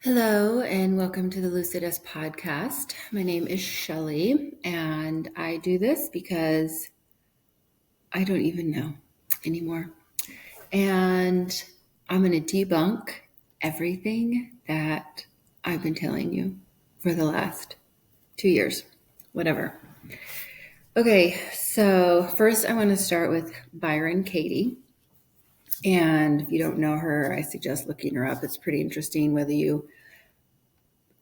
Hello, and welcome to the Lucidesse podcast. My name is Shelly, and I do this because I don't even know anymore. And I'm going to debunk everything that I've been telling you for the last 2 years, whatever. Okay, so first I want to start with Byron Katie. And if you don't know her, I suggest looking her up. It's pretty interesting whether you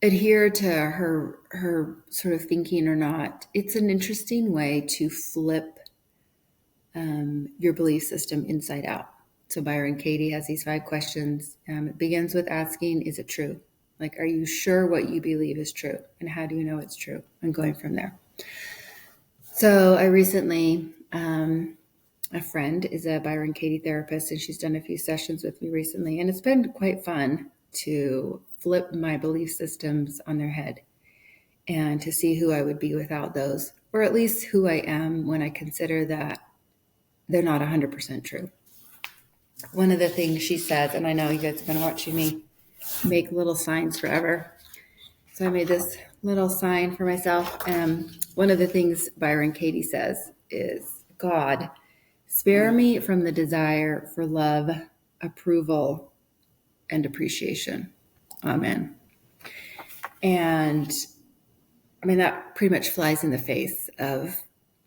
adhere to her sort of thinking or not. It's an interesting way to flip your belief system inside out. So Byron Katie has these 5 questions. It begins with asking, is it true? Like, are you sure what you believe is true? And how do you know it's true? And going from there. So I recently, a friend is a Byron Katie therapist, and she's done a few sessions with me recently. And it's been quite fun to flip my belief systems on their head and to see who I would be without those, or at least who I am when I consider that they're not 100% true. One of the things she says, and I know you guys have been watching me make little signs forever. So I made this little sign for myself. One of the things Byron Katie says is, God, spare me from the desire for love, approval, and appreciation. Amen. And I mean, that pretty much flies in the face of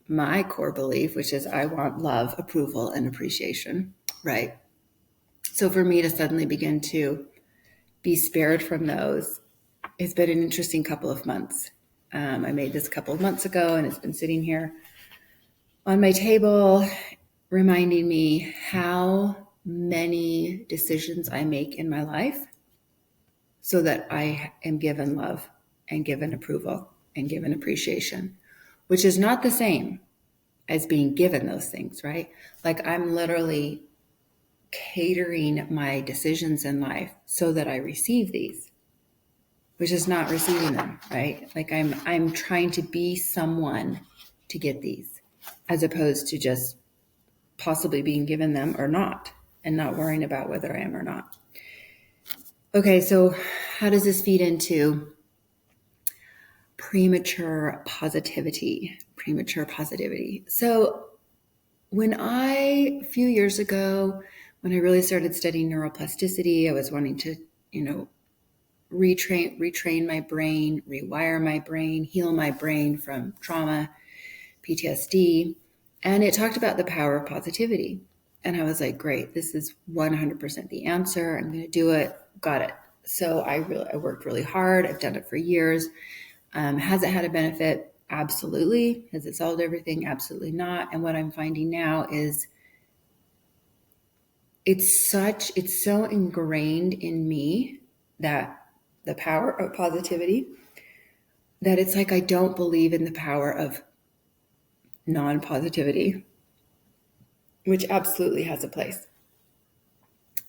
my core belief, which is I want love, approval, and appreciation, right? So for me to suddenly begin to be spared from those, it's been an interesting couple of months. I made this a couple of months ago, and it's been sitting here on my table, reminding me how many decisions I make in my life so that I am given love and given approval and given appreciation, which is not the same as being given those things, right? Like I'm literally catering my decisions in life so that I receive these, which is not receiving them, right? Like I'm trying to be someone to get these, as opposed to just possibly being given them or not, and not worrying about whether I am or not. Okay, so how does this feed into premature positivity? Premature positivity. So a few years ago, when I really started studying neuroplasticity, I was wanting to, retrain my brain, rewire my brain, heal my brain from trauma, PTSD. And it talked about the power of positivity. And I was like, great, this is 100% the answer. I'm going to do it. Got it. So I worked really hard. I've done it for years. Has it had a benefit? Absolutely. Has it solved everything? Absolutely not. And what I'm finding now is it's so ingrained in me that the power of positivity, that it's like I don't believe in the power of non-positivity, which absolutely has a place.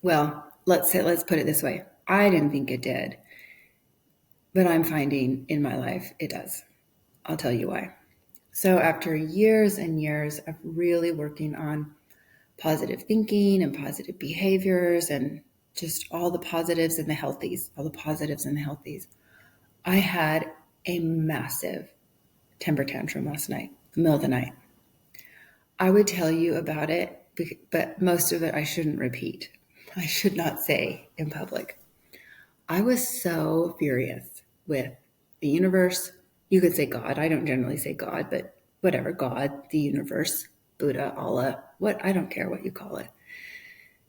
Well, let's put it this way. I didn't think it did, but I'm finding in my life it does. I'll tell you why. So after years and years of really working on positive thinking and positive behaviors and just all the positives and the healthies, I had a massive temper tantrum last night, the middle of the night. I would tell you about it, but most of it I shouldn't repeat. I should not say in public. I was so furious with the universe. You could say God. I don't generally say God, but whatever, God, the universe, Buddha, Allah, I don't care what you call it.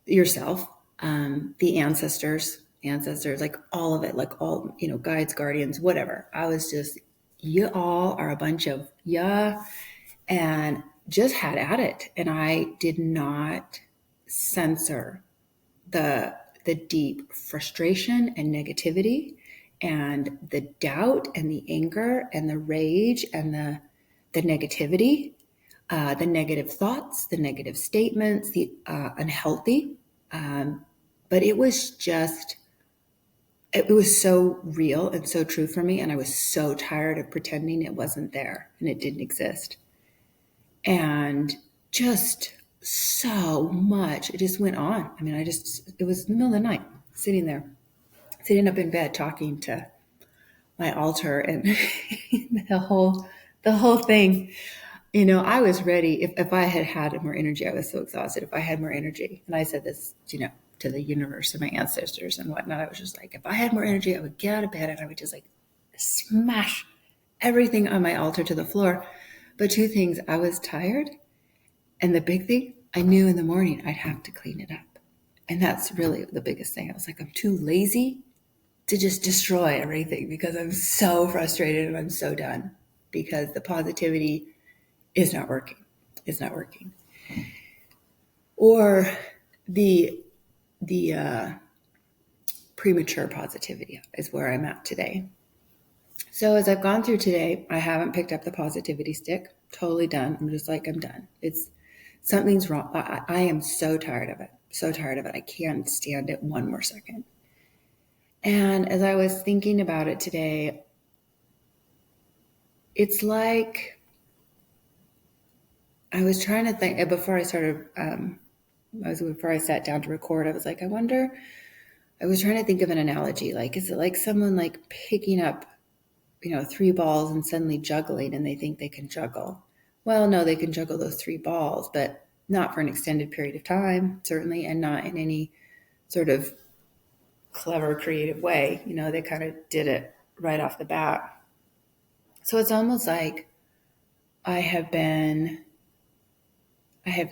Yourself, the ancestors, like all of it, like all, guides, guardians, whatever. I was just, you all are a bunch of and just had at it. And I did not censor the deep frustration and negativity and the doubt and the anger and the rage and the negativity, the negative thoughts, the negative statements, the unhealthy. But it was so real and so true for me. And I was so tired of pretending it wasn't there and it didn't exist. And just so much, it just went on. I mean, it was the middle of the night, sitting sitting up in bed talking to my altar and the whole thing. I was ready. If I had more energy, I was so exhausted. If I had more energy, and I said this, to the universe and my ancestors and whatnot, I was just like, if I had more energy, I would get out of bed and I would just like smash everything on my altar to the floor. But two things, I was tired. And the big thing, I knew in the morning I'd have to clean it up. And that's really the biggest thing. I was like, I'm too lazy to just destroy everything because I'm so frustrated and I'm so done because the positivity is not working. It's not working. Or the premature positivity is where I'm at today. So as I've gone through today, I haven't picked up the positivity stick. Totally done. I'm just like, I'm done. Something's wrong. I am so tired of it. So tired of it. I can't stand it one more second. And as I was thinking about it today, it's like I was trying to think before I started, before I sat down to record, I was like, I was trying to think of an analogy. Like, is it like someone like picking up, 3 balls and suddenly juggling and they think they can juggle? Well, no, they can juggle those 3 balls, but not for an extended period of time, certainly, and not in any sort of clever, creative way. They kind of did it right off the bat. So it's almost like I have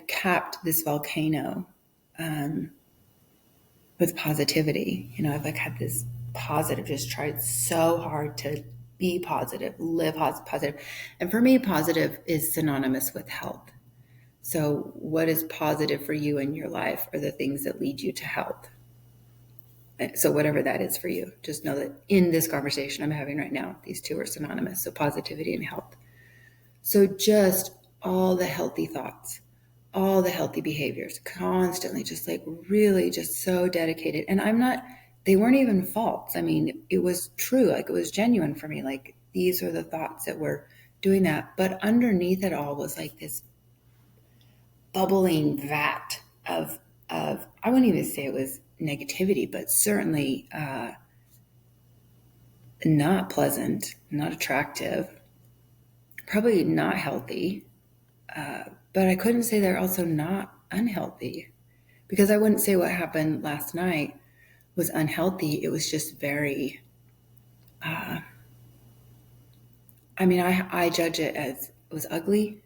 capped this volcano with positivity. I've like had this positive, just tried so hard to be positive, live positive. And for me, positive is synonymous with health. So what is positive for you in your life are the things that lead you to health. So whatever that is for you, just know that in this conversation I'm having right now, these two are synonymous. So positivity and health. So just all the healthy thoughts, all the healthy behaviors, constantly just like really just so dedicated. And they weren't even faults. I mean, it was true. Like it was genuine for me. Like these are the thoughts that were doing that. But underneath it all was like this bubbling vat of I wouldn't even say it was negativity, but certainly not pleasant, not attractive, probably not healthy. But I couldn't say they're also not unhealthy because I wouldn't say what happened last night was unhealthy. It was just very, I judge it as it was ugly.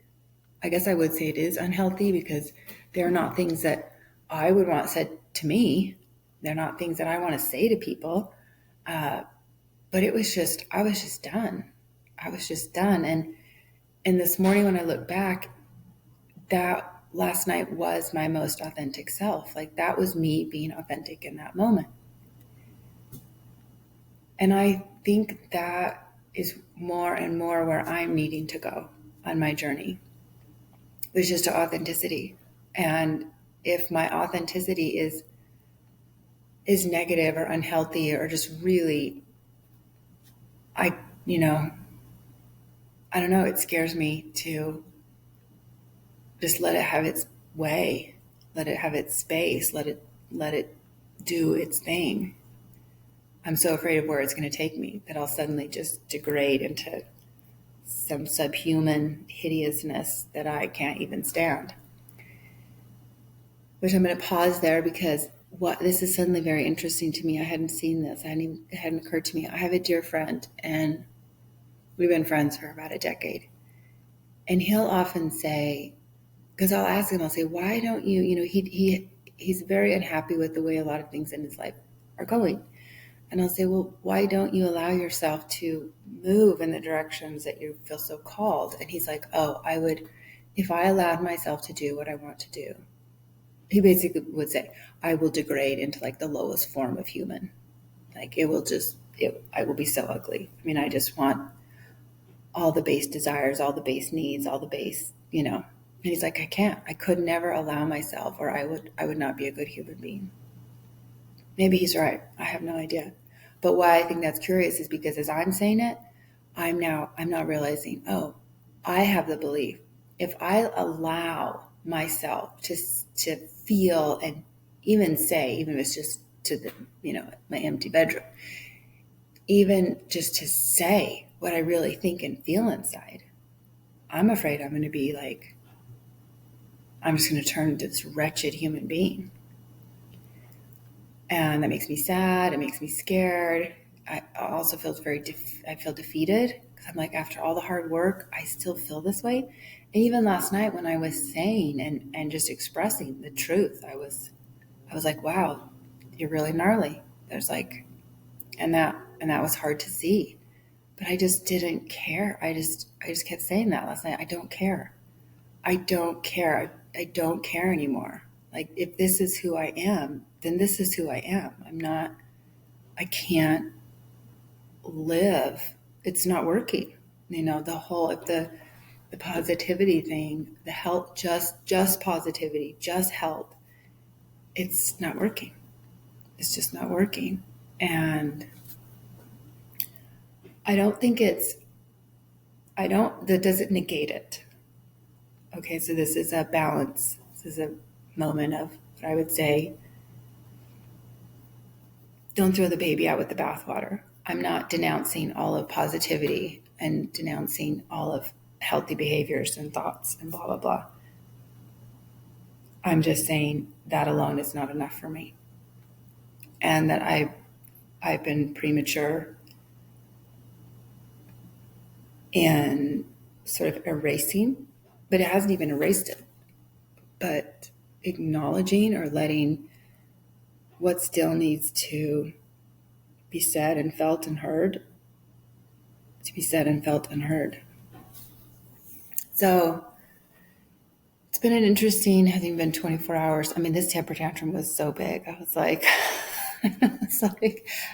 I guess I would say it is unhealthy because they're not things that I would want said to me. They're not things that I want to say to people. But I was just done. I was just done. And this morning when I look back, that last night was my most authentic self. Like that was me being authentic in that moment. And I think that is more and more where I'm needing to go on my journey. It's just to authenticity. And if my authenticity is negative or unhealthy or just really, I don't know, it scares me to just let it have its way, let it have its space, let it do its thing. I'm so afraid of where it's going to take me that I'll suddenly just degrade into some subhuman hideousness that I can't even stand. Which I'm going to pause there because this is suddenly very interesting to me. I hadn't seen this. It hadn't occurred to me. I have a dear friend and we've been friends for about a decade. And he'll often say, because I'll ask him, I'll say, why don't you, he's very unhappy with the way a lot of things in his life are going. And I'll say, well, why don't you allow yourself to move in the directions that you feel so called? And he's like, oh, I would, if I allowed myself to do what I want to do, he basically would say, I will degrade into like the lowest form of human. Like I will be so ugly. I mean, I just want all the base desires, all the base needs, all the base, And he's like, I could never allow myself, or I would not be a good human being. Maybe he's right. I have no idea. But why I think that's curious is because as I'm saying it, I'm now realizing, oh, I have the belief. If I allow myself to feel and even say, even if it's just to the, my empty bedroom. Even just to say what I really think and feel inside, I'm afraid I'm going to be like, I'm just going to turn into this wretched human being. And that makes me sad. It makes me scared. I also feel I feel defeated because I'm like, after all the hard work, I still feel this way. And even last night when I was saying and just expressing the truth, I was like, wow, you're really gnarly. There's like, and that was hard to see, but I just didn't care. I just kept saying that last night. I don't care. I don't care. I don't care anymore. Like, if this is who I am, then this is who I am. I can't live. It's not working. The whole, the positivity thing, the help, just positivity, just help. It's not working. It's just not working. And I don't think that doesn't negate it. Okay, so this is a balance. This is a moment of what I would say, don't throw the baby out with the bathwater. I'm not denouncing all of positivity and denouncing all of healthy behaviors and thoughts and blah, blah, blah. I'm just saying that alone is not enough for me. And that I've been premature in sort of erasing, but it hasn't even erased it, but acknowledging or letting what still needs to be said and felt and heard to be said and felt and heard. So it's been an interesting, having been 24 hours. I mean, this temper tantrum was so big. I was like,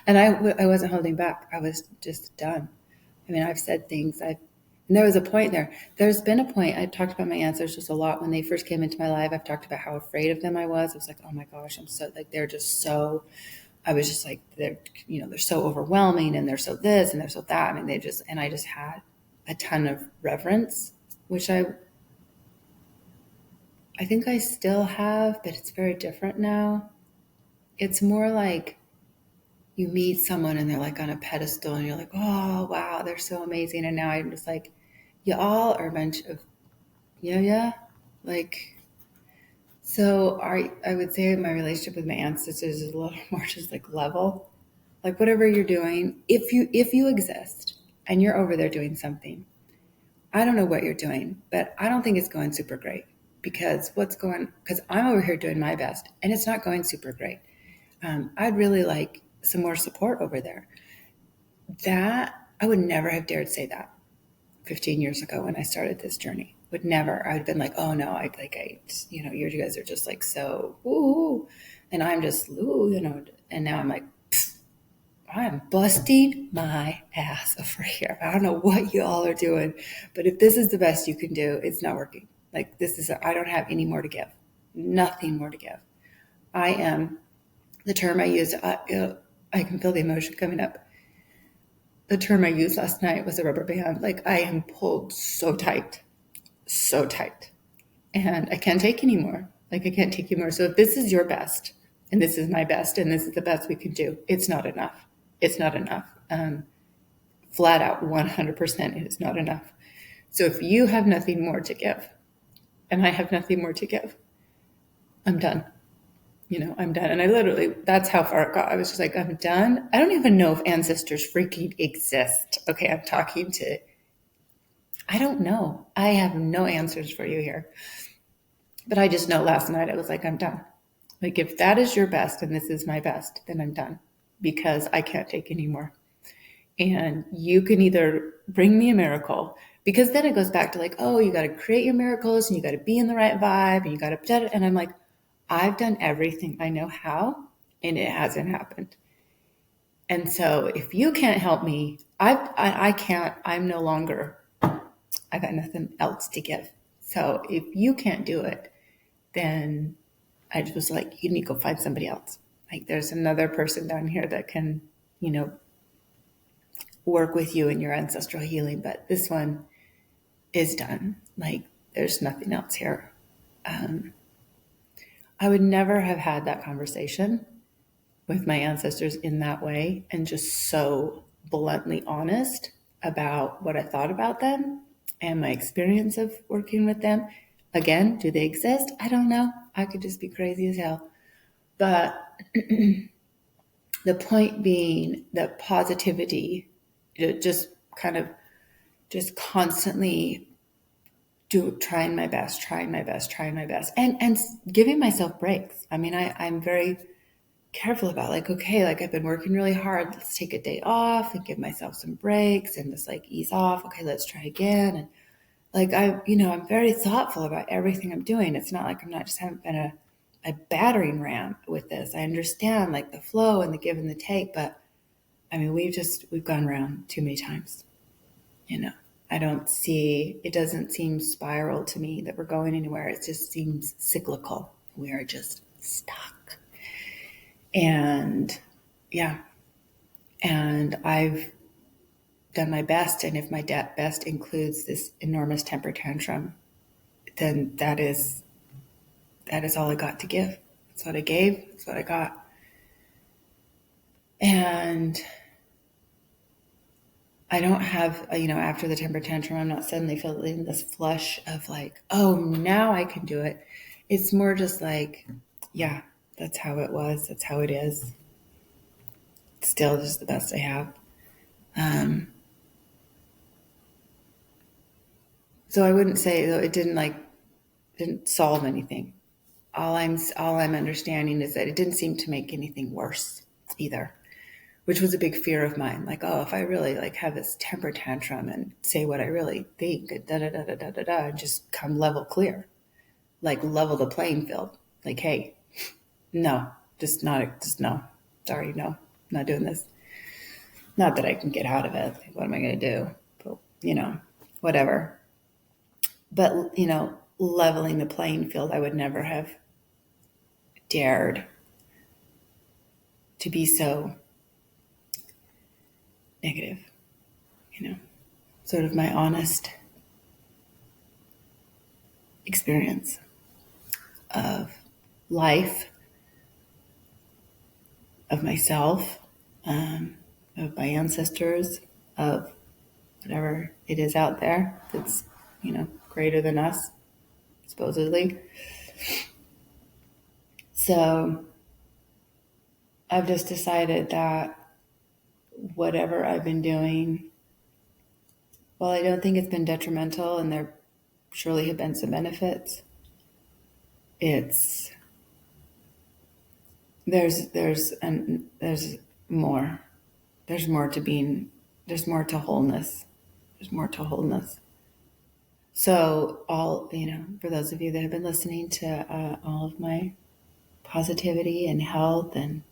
and I wasn't holding back. I was just done. I mean, I've said things. And there was a point there. There's been a point. I talked about my ancestors a lot when they first came into my life. I've talked about how afraid of them I was. I was like, oh my gosh, I'm so like, they're just so, I was just like, they're so overwhelming and they're so this and they're so that. I mean, I just had a ton of reverence, which I think I still have, but it's very different now. It's more like you meet someone and they're like on a pedestal and you're like, oh, wow, they're so amazing. And now I'm just like, you all are a bunch of, yeah. Like, so I would say my relationship with my ancestors is a little more just like level. Like, whatever you're doing, if you exist and you're over there doing something, I don't know what you're doing, but I don't think it's going super great because I'm over here doing my best and it's not going super great. I'd really like some more support over there. That I would never have dared say that 15 years ago when I started this journey. Would never. I'd been like, oh no, you guys are just like so, ooh, and I'm just, ooh, and now I'm like, I'm busting my ass over here. I don't know what you all are doing, but if this is the best you can do, it's not working. Like, I don't have any more to give. Nothing more to give. I am, the term I use, I can feel the emotion coming up. The term I used last night was a rubber band. Like, I am pulled so tight, and I can't take anymore. Like, I can't take anymore. So if this is your best, and this is my best, and this is the best we can do, it's not enough. It's not enough. Flat out, 100%, it is not enough. So if you have nothing more to give, and I have nothing more to give, I'm done. I'm done. And I literally, that's how far it got. I was just like, I'm done. I don't even know if ancestors freaking exist. Okay, I don't know. I have no answers for you here. But I just know last night I was like, I'm done. Like, if that is your best and this is my best, then I'm done because I can't take any more. And you can either bring me a miracle, because then it goes back to like, oh, you got to create your miracles and you got to be in the right vibe and you got to, and I'm like, I've done everything I know how and it hasn't happened. And so if you can't help me, I can't, I'm no longer, I got nothing else to give. So if you can't do it, then I just was like, you need to go find somebody else. Like, there's another person down here that can, work with you in your ancestral healing, but this one is done. Like, there's nothing else here. I would never have had that conversation with my ancestors in that way and just so bluntly honest about what I thought about them and my experience of working with them. Again, do they exist? I don't know. I could just be crazy as hell. But the point being that positivity, just kind of just constantly trying my best, and giving myself breaks. I mean, I'm very careful about like, okay, like I've been working really hard. Let's take a day off and give myself some breaks and just like ease off. Okay, let's try again. And like I'm very thoughtful about everything I'm doing. It's not like I'm not just haven't been a battering ram with this. I understand like the flow and the give and the take, but I mean we've gone around too many times. I don't see, it doesn't seem spiral to me that we're going anywhere. It just seems cyclical. We are just stuck. And yeah, and I've done my best. And if my best includes this enormous temper tantrum, then that is all I got to give. That's what I gave. That's what I got. And I don't have, after the temper tantrum, I'm not suddenly feeling this flush of like, oh, now I can do it. It's more just like, yeah, that's how it was. That's how it is. Still just the best I have. So I wouldn't say though it didn't solve anything. All I'm understanding is that it didn't seem to make anything worse either, which was a big fear of mine. Like, oh, if I really like have this temper tantrum and say what I really think, da da da da da da da, and just come level clear, like level the playing field. Like, hey, no, just no. Sorry, no, not doing this. Not that I can get out of it. Like, what am I going to do? But, whatever. But, leveling the playing field, I would never have dared to be so negative, sort of my honest experience of life, of myself, of my ancestors, of whatever it is out there that's, greater than us, supposedly. So I've just decided that whatever I've been doing, while I don't think it's been detrimental and there surely have been some benefits, it's there's more. There's more to being, there's more to wholeness. There's more to wholeness. So for those of you that have been listening to all of my positivity and health and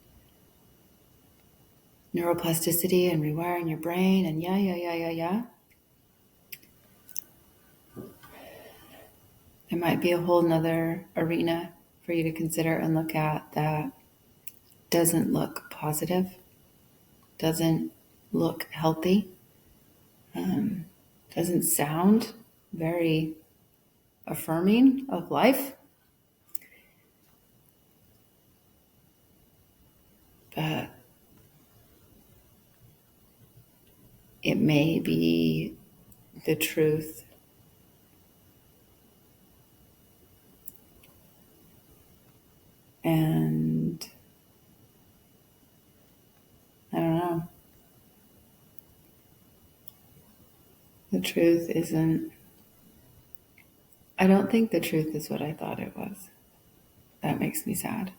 neuroplasticity and rewiring your brain and yeah. There might be a whole nother arena for you to consider and look at that doesn't look positive, doesn't look healthy, doesn't sound very affirming of life. But it may be the truth. And I don't know. The truth isn't, I don't think the truth is what I thought it was. That makes me sad.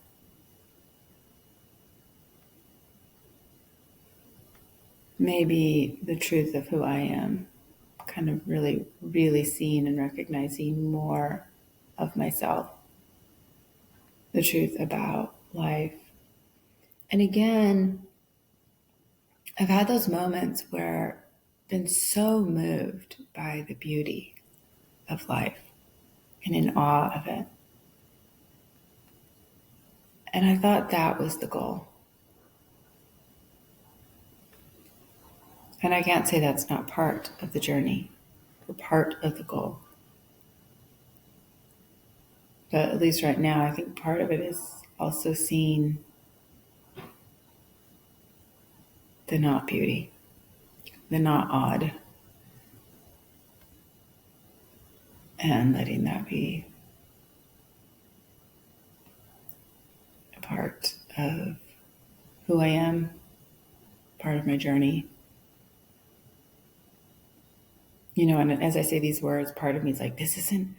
Maybe the truth of who I am, kind of really, really seeing and recognizing more of myself, the truth about life. And again, I've had those moments where I've been so moved by the beauty of life and in awe of it. And I thought that was the goal. And I can't say that's not part of the journey or part of the goal. But at least right now, I think part of it is also seeing the not beauty, the not odd, and letting that be a part of who I am, part of my journey. You know, and as I say these words, part of me is like, this isn't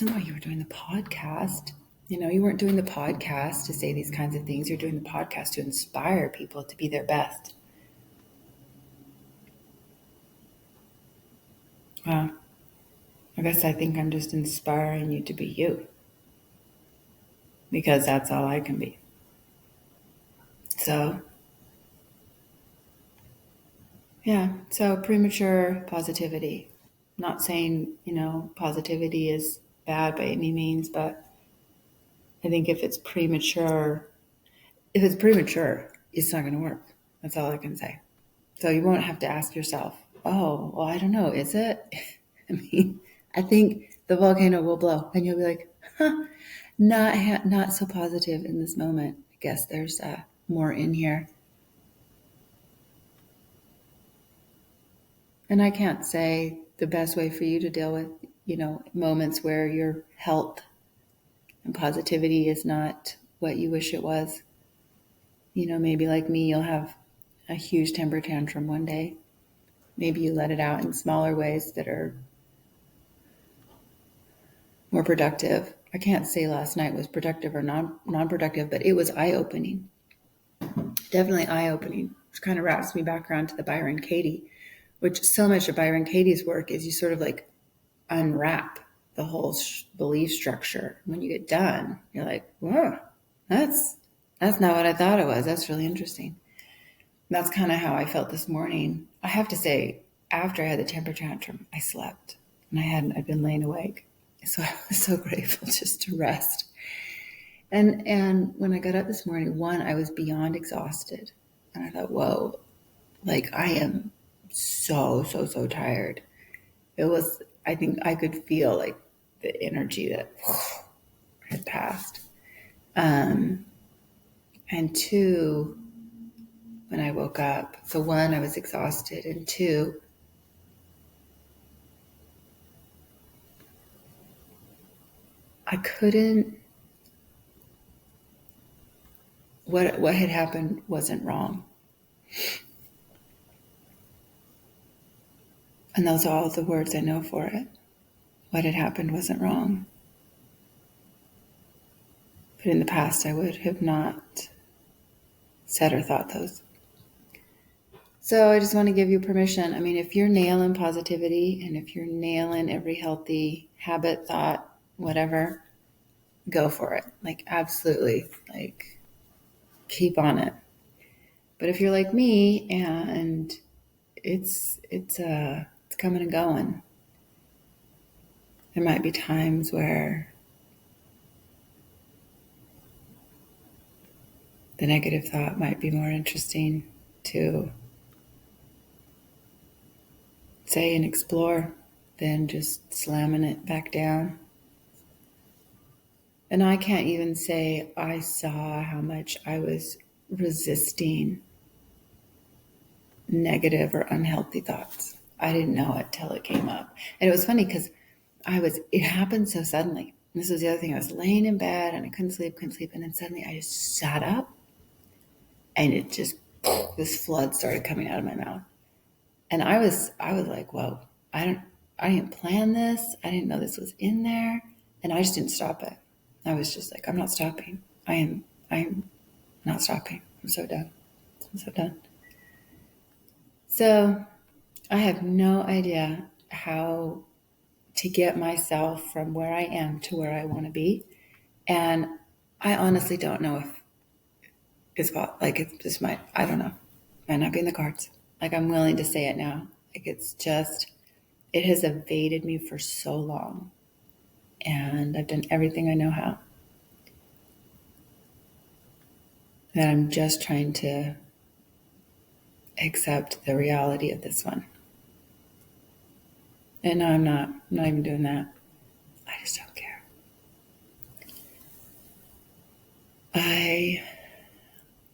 why you were doing the podcast. You know, you weren't doing the podcast to say these kinds of things. You're doing the podcast to inspire people to be their best. Well, I guess I think I'm just inspiring you to be you, because that's all I can be. So, yeah, so premature positivity. Not saying, you know, positivity is bad by any means, but I think if it's premature, it's not going to work. That's all I can say. So you won't have to ask yourself, oh, well, I don't know, is it? I mean, I think the volcano will blow, and you'll be like, huh, not so positive in this moment. I guess there's more in here. And I can't say the best way for you to deal with, you know, moments where your health and positivity is not what you wish it was. You know, maybe like me, you'll have a huge temper tantrum one day. Maybe you let it out in smaller ways that are more productive. I can't say last night was productive or non-productive, but it was eye-opening. Definitely eye-opening, which kind of wraps me back around to the Byron Katie, which so much of Byron Katie's work is you sort of like unwrap the whole belief structure. When you get done, you're like, whoa, that's not what I thought it was. That's really interesting. And that's kind of how I felt this morning. I have to say, after I had the temper tantrum, I slept, and I'd been laying awake. So I was so grateful just to rest. And when I got up this morning, I was beyond exhausted. And I thought, whoa, like I am so tired. I think I could feel like the energy that had passed. And two, when I woke up, so one, I was exhausted, and two, I couldn't, what had happened wasn't wrong. And those are all the words I know for it. What had happened wasn't wrong. But in the past, I would have not said or thought those. So I just want to give you permission. I mean, if you're nailing positivity and if you're nailing every healthy habit, thought, whatever, go for it. Like, absolutely. Like, keep on it. But if you're like me and it's coming and going, there might be times where the negative thought might be more interesting to say and explore than just slamming it back down. And I can't even say I saw how much I was resisting negative or unhealthy thoughts. I didn't know it till it came up. And it was funny because it happened so suddenly. This was the other thing. I was laying in bed and I couldn't sleep. And then suddenly I just sat up and it just, this flood started coming out of my mouth. And I was like, whoa, I didn't plan this. I didn't know this was in there. And I just didn't stop it. I was just like, I'm not stopping. I am not stopping. I'm so done. So I have no idea how to get myself from where I am to where I want to be. And I honestly don't know if I don't know. Might not be in the cards. Like, I'm willing to say it now. Like, it has evaded me for so long. And I've done everything I know how. That I'm just trying to accept the reality of this one. And no, I'm not even doing that. I just don't care.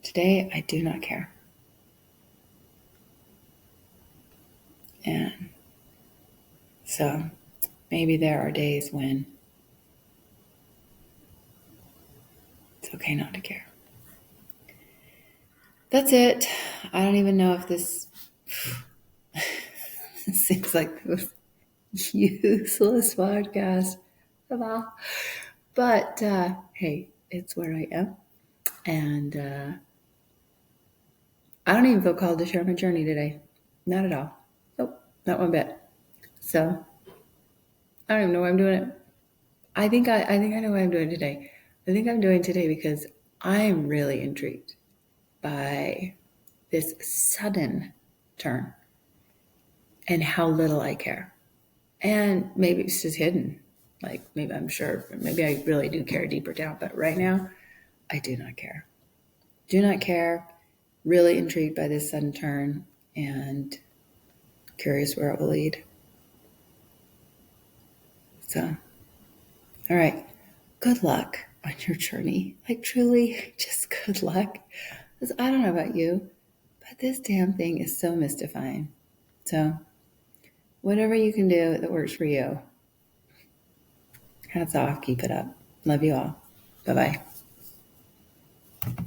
Today I do not care. And so maybe there are days when it's okay not to care. That's it. I don't even know if this seems like the most useless podcast of all. But hey, it's where I am. And I don't even feel called to share my journey today. Not at all. Nope, not one bit. So I don't even know why I'm doing it. I think I know why I'm doing it today. I think I'm doing it today because I'm really intrigued by this sudden turn and how little I care. And maybe it's just hidden. Like maybe I'm sure, maybe I really do care deeper down, but right now I do not care. Do not care. Really intrigued by this sudden turn and curious where it will lead. So, all right. Good luck on your journey. Like truly, just good luck. Because I don't know about you, but this damn thing is so mystifying. So, whatever you can do that works for you, hats off. Keep it up. Love you all. Bye bye.